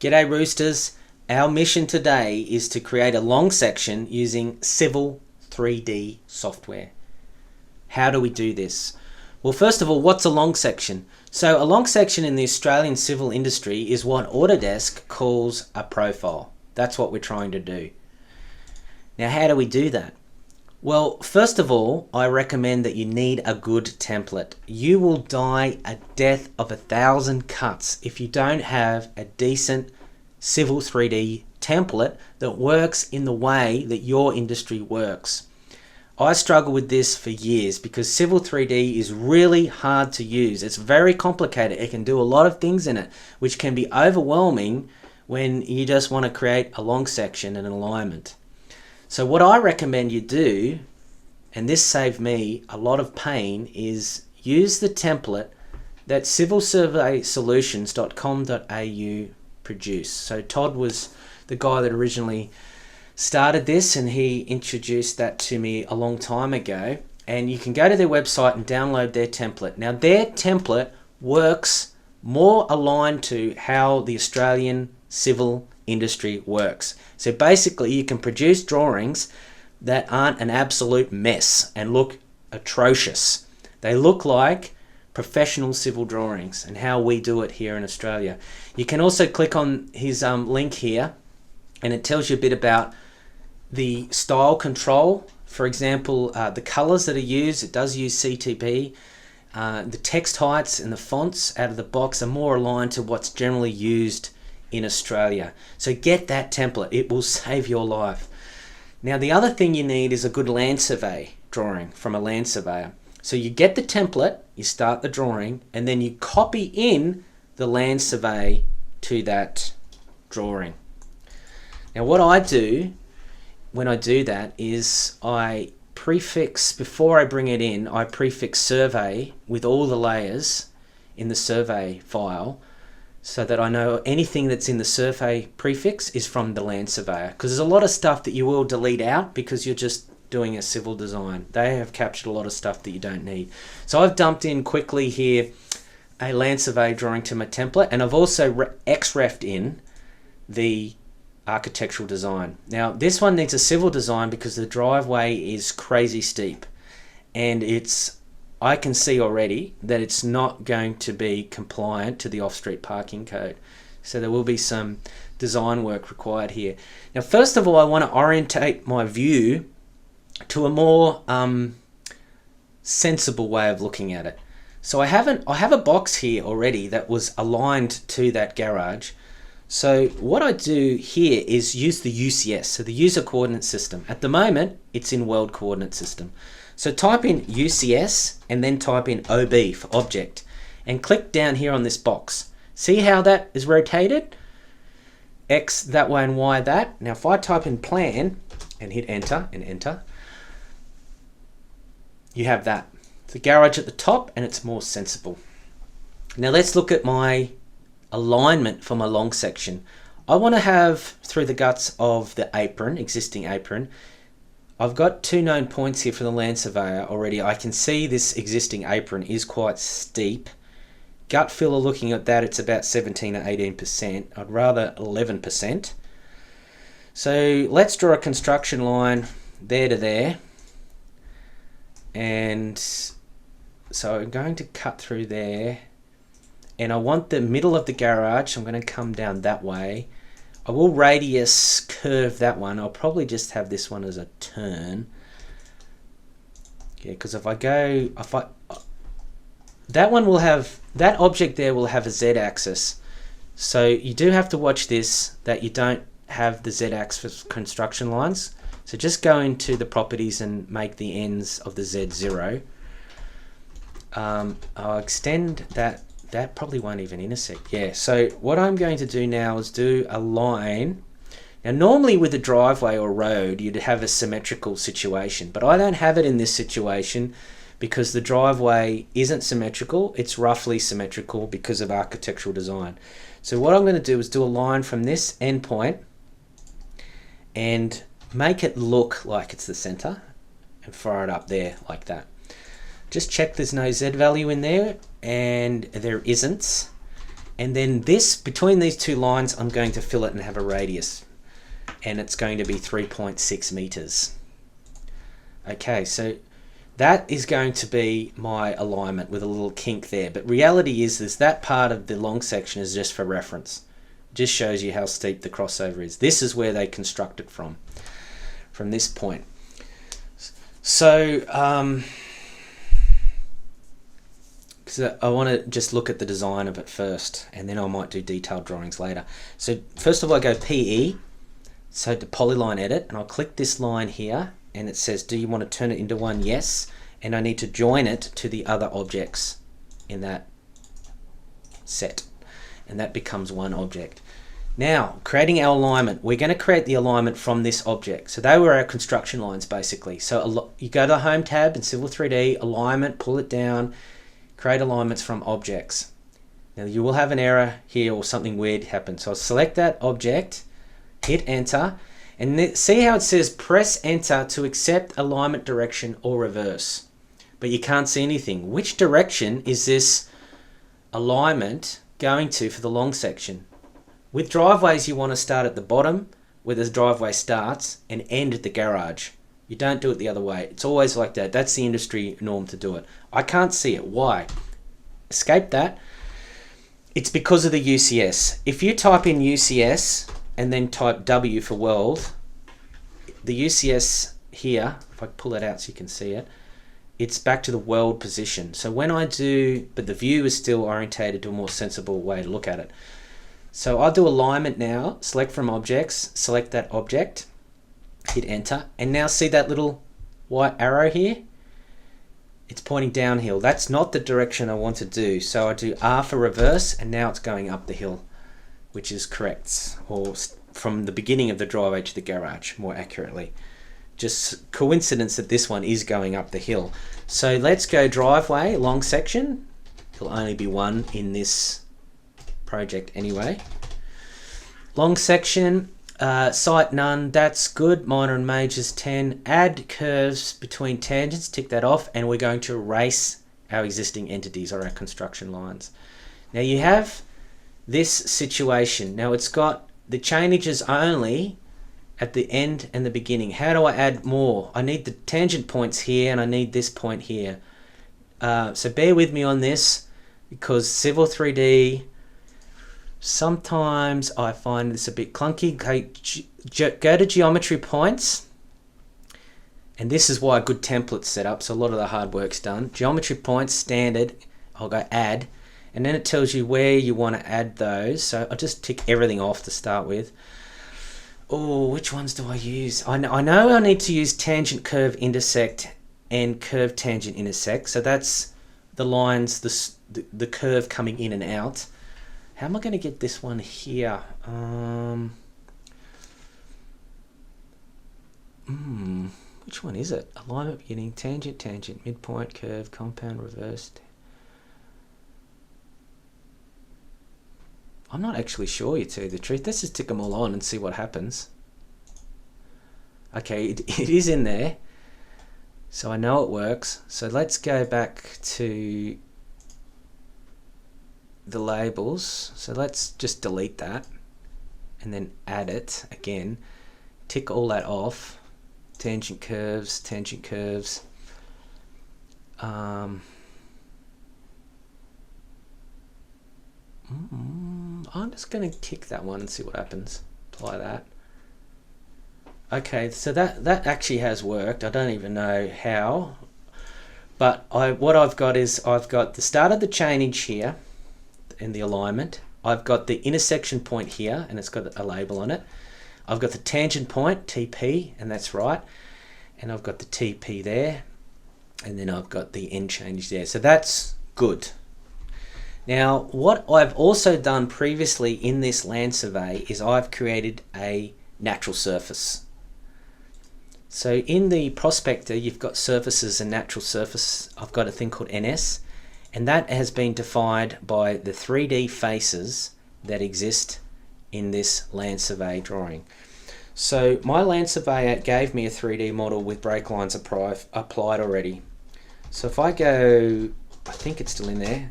G'day Roosters. Our mission today is to create a long section using Civil 3D software. How do we do this? Well, first of all, what's a long section? So a long section in the Australian civil industry is what Autodesk calls a profile. That's what we're trying to do. Now, how do we do that? Well, first of all, I recommend that you need a good template. You will die a death of 1,000 cuts if you don't have a decent Civil 3D template that works in the way that your industry works. I struggle with this for years because Civil 3D is really hard to use. It's very complicated. It can do a lot of things in it, which can be overwhelming when you just want to create a long section and an alignment. So what I recommend you do, and this saved me a lot of pain, is use the template that civilsurveysolutions.com.au produce. So Todd was the guy that originally started this, and he introduced that to me a long time ago. And you can go to their website and download their template. Now their template works more aligned to how the Australian civil industry works. So basically you can produce drawings that aren't an absolute mess and look atrocious. They look like professional civil drawings and how we do it here in Australia. You can also click on his link here and it tells you a bit about the style control. For example, the colors that are used, it does use CTP. The text heights and the fonts out of the box are more aligned to what's generally used in Australia. So get that template, it will save your life. Now the other thing you need is a good land survey drawing from a land surveyor. So you get the template, you start the drawing, and then you copy in the land survey to that drawing. Now what I do when I do that is I prefix, before I bring it in, I prefix survey with all the layers in the survey file, so that I know anything that's in the survey prefix is from the land surveyor, because there's a lot of stuff that you will delete out because you're just doing a civil design. They have captured a lot of stuff that you don't need. So I've dumped in quickly here a land survey drawing to my template, and I've also XREF'd in the architectural design. Now this one needs a civil design because the driveway is crazy steep, and I can see already that it's not going to be compliant to the off-street parking code. So there will be some design work required here. Now, first of all, I want to orientate my view to a more sensible way of looking at it. So I have a box here already that was aligned to that garage. So what I do here is use the UCS, so the user coordinate system. At the moment, it's in world coordinate system. So type in UCS and then type in OB for object and click down here on this box. See how that is rotated? X that way and Y that. Now if I type in plan and hit enter and enter, you have that. The garage at the top, and it's more sensible. Now let's look at my alignment for my long section. I want to have through the guts of the apron, existing apron. I've got two known points here for the land surveyor already. I can see this existing apron is quite steep. Gut feel of looking at that, it's about 17 or 18%. I'd rather 11%. So let's draw a construction line there to there. And so I'm going to cut through there. And I want the middle of the garage, so I'm going to come down that way. I will radius curve that one. I'll probably just have this one as a turn. Yeah, because that one will have, that object there will have a Z-axis. So you do have to watch this, that you don't have the Z-axis for construction lines. So just go into the properties and make the ends of the Z 0. I'll extend that. That probably won't even intersect. Yeah, so what I'm going to do now is do a line. Now normally with a driveway or road you'd have a symmetrical situation, but I don't have it in this situation because the driveway isn't symmetrical. It's roughly symmetrical because of architectural design. So what I'm going to do is do a line from this endpoint and make it look like it's the center and fire it up there like that. Just check there's no Z value in there, and there isn't. And then this, between these two lines, I'm going to fill it and have a radius. And it's going to be 3.6 meters. Okay, so that is going to be my alignment with a little kink there. But reality is that part of the long section is just for reference. It just shows you how steep the crossover is. This is where they construct it from this point. So, because I want to just look at the design of it first, and then I might do detailed drawings later. So first of all, I go PE, so to Polyline Edit, and I'll click this line here, and it says, do you want to turn it into one? Yes. And I need to join it to the other objects in that set, and that becomes one object. Now, creating our alignment, we're going to create the alignment from this object. So they were our construction lines, basically. So you go to the Home tab in Civil 3D, Alignment, pull it down, create alignments from objects. Now you will have an error here or something weird happen. So I'll select that object, hit enter, and see how it says press enter to accept alignment direction or reverse. But you can't see anything. Which direction is this alignment going to for the long section? With driveways, you want to start at the bottom where the driveway starts and end at the garage. You don't do it the other way. It's always like that. That's the industry norm to do it. I can't see it. Why? Escape that. It's because of the UCS. If you type in UCS and then type W for world, the UCS here, if I pull it out so you can see it, it's back to the world position. So when I do, but the view is still orientated to a more sensible way to look at it. So I'll do alignment now, select from objects, select that object, hit enter, and now see that little white arrow here? It's pointing downhill. That's not the direction I want to do. So I do R for reverse, and now it's going up the hill, which is correct, or from the beginning of the driveway to the garage, more accurately. Just coincidence that this one is going up the hill. So let's go driveway, long section. There'll only be one in this project anyway. Long section, site none, that's good. Minor and majors 10. Add curves between tangents, tick that off, and we're going to erase our existing entities or our construction lines. Now you have this situation. Now it's got the changes only at the end and the beginning. How do I add more? I need the tangent points here and I need this point here. So bear with me on this, because Civil 3D, sometimes I find this a bit clunky. Okay, go to geometry points, and this is why a good template's set up, so a lot of the hard work's done. Geometry points, standard, I'll go add, and then it tells you where you want to add those. So I'll just tick everything off to start with. Oh, which ones do I use? I know I need to use tangent curve intersect and curve tangent intersect. So that's the lines, the curve coming in and out. How am I going to get this one here? Which one is it? Alignment beginning, tangent, tangent, midpoint, curve, compound, reversed. I'm not actually sure, you tell you the truth. Let's just tick them all on and see what happens. Okay, it is in there. So I know it works. So let's go back to the labels. So let's just delete that and then add it again. Tick all that off. Tangent curves, tangent curves. I'm just going to tick that one and see what happens. Apply that. Okay, so that actually has worked. I don't even know how, but what I've got is I've got the start of the chainage here in the alignment. I've got the intersection point here, and it's got a label on it. I've got the tangent point, TP, and that's right. And I've got the TP there, and then I've got the end change there. So that's good. Now, what I've also done previously in this land survey is I've created a natural surface. So in the prospector, you've got surfaces and natural surface. I've got a thing called NS, and that has been defined by the 3D faces that exist in this land survey drawing. So my land surveyor gave me a 3D model with break lines applied already. So if I go, I think it's still in there.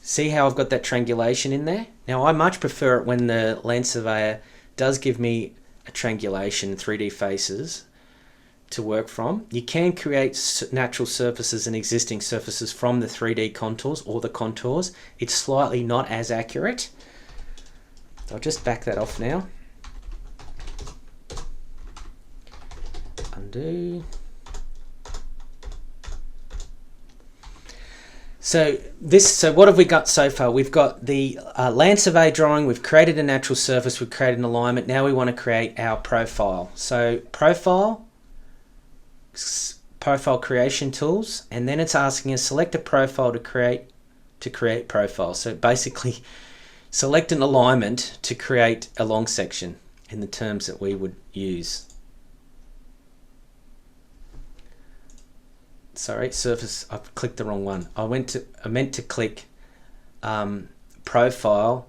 See how I've got that triangulation in there? Now I much prefer it when the land surveyor does give me a triangulation, 3D faces to work from. You can create natural surfaces and existing surfaces from the 3D contours or the contours. It's slightly not as accurate. So I'll just back that off now. Undo. So what have we got so far? We've got the land survey drawing, we've created a natural surface, we've created an alignment. Now we want to create our profile. So profile creation tools, and then it's asking us select a profile to create profile. So basically select an alignment to create a long section in the terms that we would use. Sorry, surface, I've clicked the wrong one. I meant to click profile,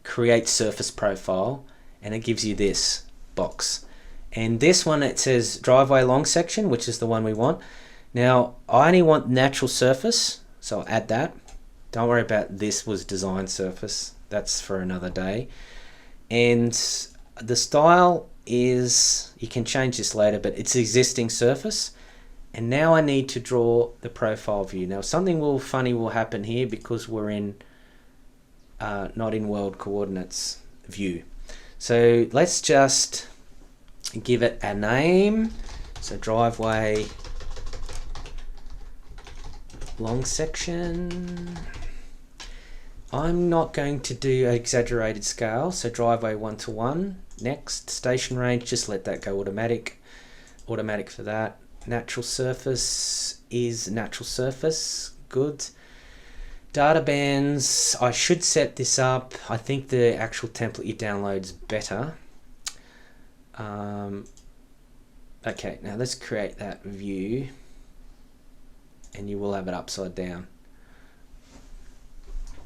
create surface profile, and it gives you this box. And this one, it says driveway long section, which is the one we want. Now, I only want natural surface, so I'll add that. Don't worry about this was design surface. That's for another day. And the style is, you can change this later, but it's existing surface. And now I need to draw the profile view. Now something funny will happen here because we're in not in world coordinates view. So let's just give it a name. So driveway long section. I'm not going to do an exaggerated scale. So driveway 1:1. Next, station range, just let that go automatic for that. Natural surface is natural surface, good. Data bands, I should set this up. I think the actual template you download is better. Okay, now let's create that view, and you will have it upside down.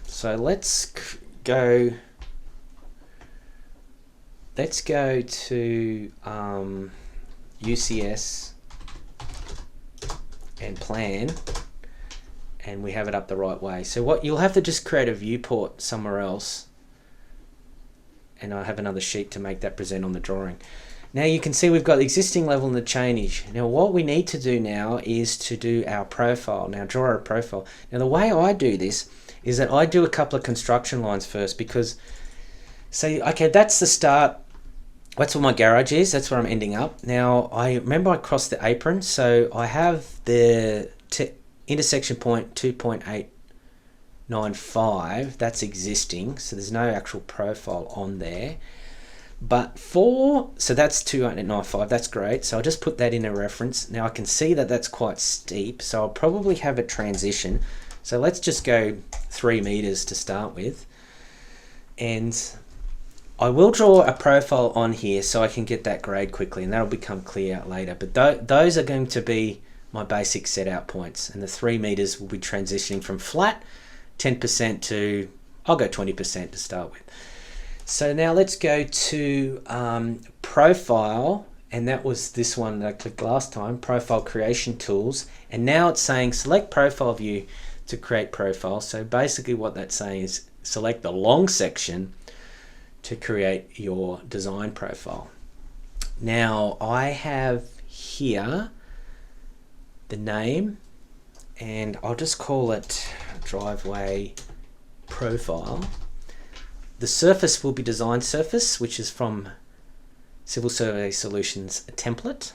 So let's go to UCS and plan, and we have it up the right way. So what you'll have to just create a viewport somewhere else, and I have another sheet to make that present on the drawing. Now you can see we've got the existing level and the change. Now what we need to do now is to do our profile. Now draw a profile. Now the way I do this is that I do a couple of construction lines first, because say, okay, that's the start. That's where my garage is, that's where I'm ending up. Now, I remember I crossed the apron, so I have the intersection point 2.895, that's existing, so there's no actual profile on there. But so that's 2.895, that's great, so I'll just put that in a reference. Now I can see that that's quite steep, so I'll probably have a transition. So let's just go 3 meters to start with. And I will draw a profile on here so I can get that grade quickly, and that'll become clear later. But those are going to be my basic set out points, and the 3 meters will be transitioning from flat 10% to, I'll go 20% to start with. So now let's go to profile, and that was this one that I clicked last time, profile creation tools, and now it's saying select profile view to create profile. So basically what that's saying is select the long section to create your design profile. Now I have here the name, and I'll just call it driveway profile. The surface will be design surface, which is from Civil Survey Solutions template,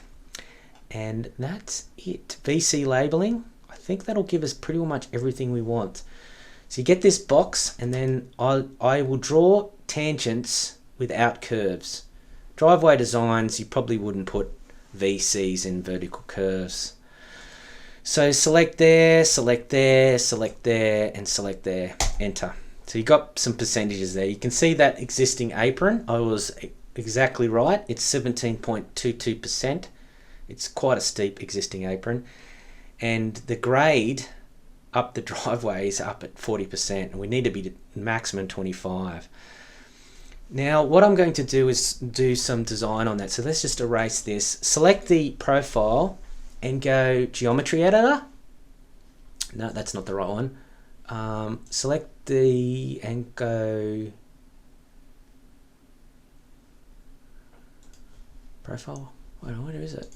and that's it. VC labeling, I think that'll give us pretty much everything we want. So you get this box, and then I will draw tangents without curves. Driveway designs, you probably wouldn't put VCs in vertical curves. So select there, select there, select there, and select there, enter. So you got some percentages there. You can see that existing apron, I was exactly right. It's 17.22%. It's quite a steep existing apron. And the grade up the driveway is up at 40%, and we need to be maximum 25. Now what I'm going to do is do some design on that. So let's just erase this. Select the profile and go geometry editor. No, that's not the right one. select the and go profile. Wait, where is it?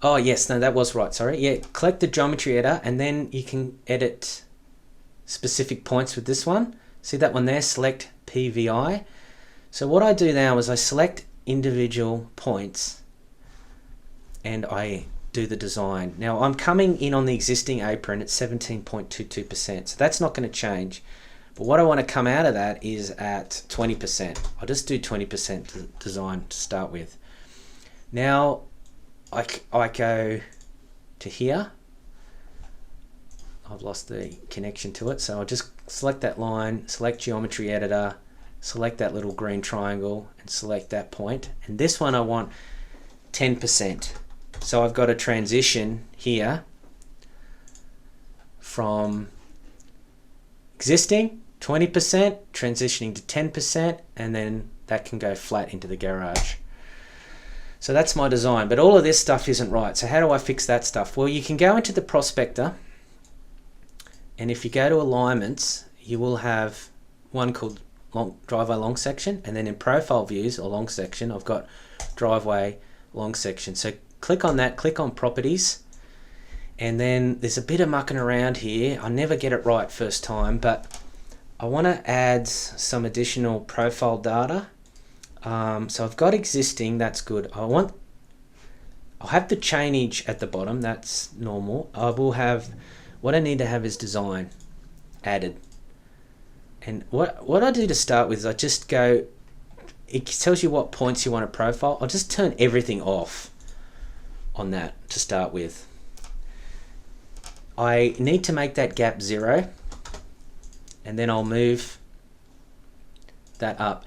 Oh yes, no, that was right, sorry. Yeah, click the geometry editor and then you can edit specific points with this one. See that one there, select PVI. So what I do now is I select individual points and I do the design. Now I'm coming in on the existing apron at 17.22%, so that's not going to change. But what I want to come out of that is at 20%. I'll just do 20% design to start with. Now I go to here. I've lost the connection to it, so I'll just select that line, select geometry editor, select that little green triangle and select that point. And this one I want 10%. So I've got a transition here from existing 20%, transitioning to 10%, and then that can go flat into the garage. So that's my design, but all of this stuff isn't right. So how do I fix that stuff? Well, you can go into the prospector, and if you go to alignments, you will have one called driveway long section, and then in profile views or long section, I've got driveway long section. So click on that, click on properties, and then there's a bit of mucking around here. I never get it right first time, but I want to add some additional profile data. So I've got existing, that's good. I'll have the chainage at the bottom, that's normal. I will have, what I need to have is design added. And what I do to start with is I just go, it tells you what points you want to profile. I'll just turn everything off on that to start with. I need to make that gap 0, and then I'll move that up.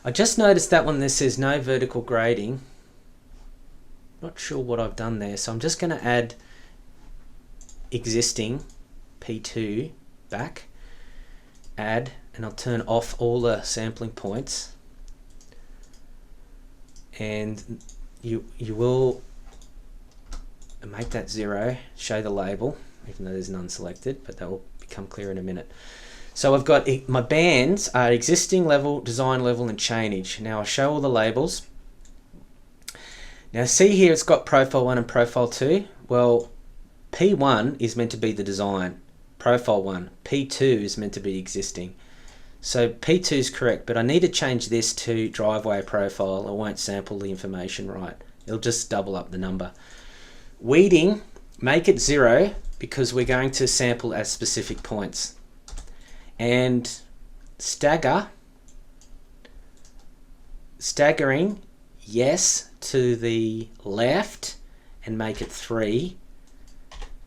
I just noticed that one, this says no vertical grading. Not sure what I've done there, so I'm just going to add existing P2 back, add, and I'll turn off all the sampling points, and you will make that 0, show the label, even though there's none selected, but that will become clear in a minute. So I've got my bands are existing level, design level, and chainage. Now I'll show all the labels. Now see here it's got profile 1 and profile 2. Well, P1 is meant to be the design, profile 1. P2 is meant to be existing. So P2 is correct, but I need to change this to driveway profile. It won't sample the information right. It'll just double up the number. Weeding, make it 0 because we're going to sample at specific points. And staggering, yes, to the left and make it 3.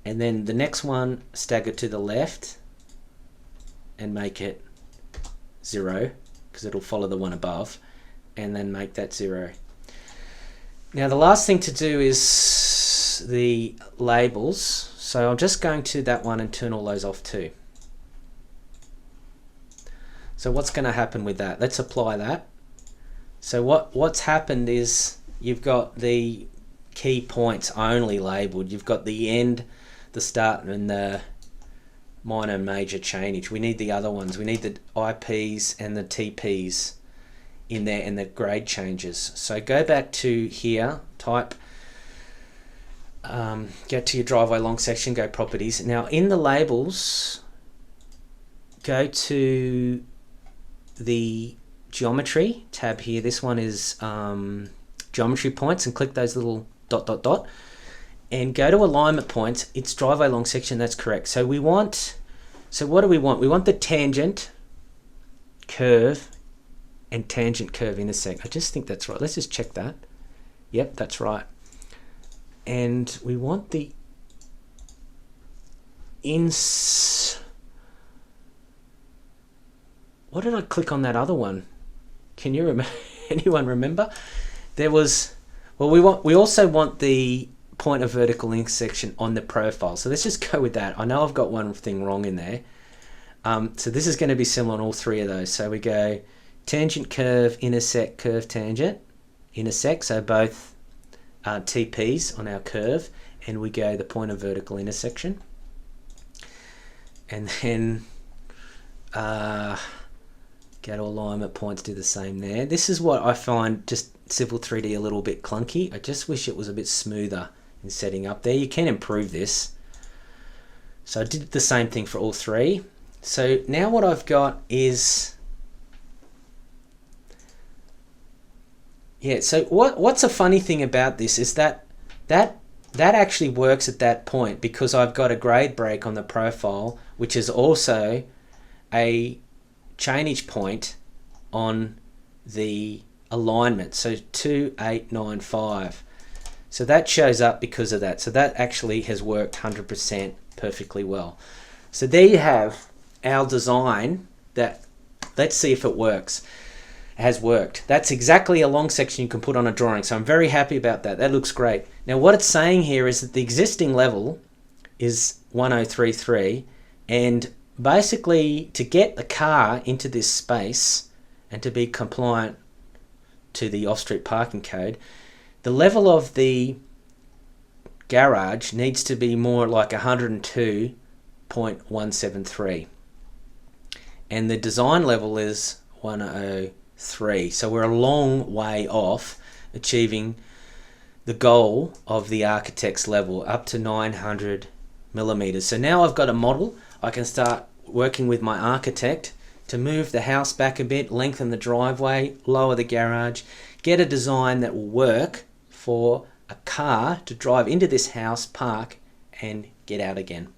And then the next one, stagger to the left and make it 0 because it'll follow the one above, and then make that 0. Now the last thing to do is the labels. So I'm just going to that one and turn all those off too. So what's going to happen with that? Let's apply that. So what's happened is you've got the key points only labeled. You've got the end, the start, and the minor and major chainage. We need the other ones. We need the IPs and the TPs in there and the grade changes. So go back to here, type, get to your driveway long section, go properties. Now in the labels, go to the geometry tab here. This one is geometry points, and click those little ... and go to alignment points. It's driveway long section, that's correct. So we want, so what do we want? We want the tangent curve and tangent curve intersect. I just think that's right. Let's just check that. Yep, that's right. And we want the what did I click on that other one? Can you remember? Anyone remember? There was, well, we also want the point of vertical intersection on the profile. So let's just go with that. I know I've got one thing wrong in there. So this is going to be similar on all 3 of those. So we go tangent curve, intersect, curve, tangent, intersect. So both TPs on our curve, and we go the point of vertical intersection. and then ghetto alignment points do the same there. This is what I find just Civil 3D a little bit clunky. I just wish it was a bit smoother in setting up there. You can improve this. So I did the same thing for all three. So now what I've got is, yeah, so what's a funny thing about this is that actually works at that point, because I've got a grade break on the profile, which is also a chainage point on the alignment. So 2895. So that shows up because of that. So that actually has worked 100% perfectly well. So there you have our design that, let's see if it works. It has worked. That's exactly a long section you can put on a drawing. So I'm very happy about that. That looks great. Now what it's saying here is that the existing level is 1033, and basically to get the car into this space and to be compliant to the off-street parking code, the level of the garage needs to be more like 102.173, and the design level is 103. So we're a long way off achieving the goal of the architect's level, up to 900 millimeters. So now I've got a model. I can start working with my architect to move the house back a bit, lengthen the driveway, lower the garage, get a design that will work for a car to drive into this house, park, and get out again.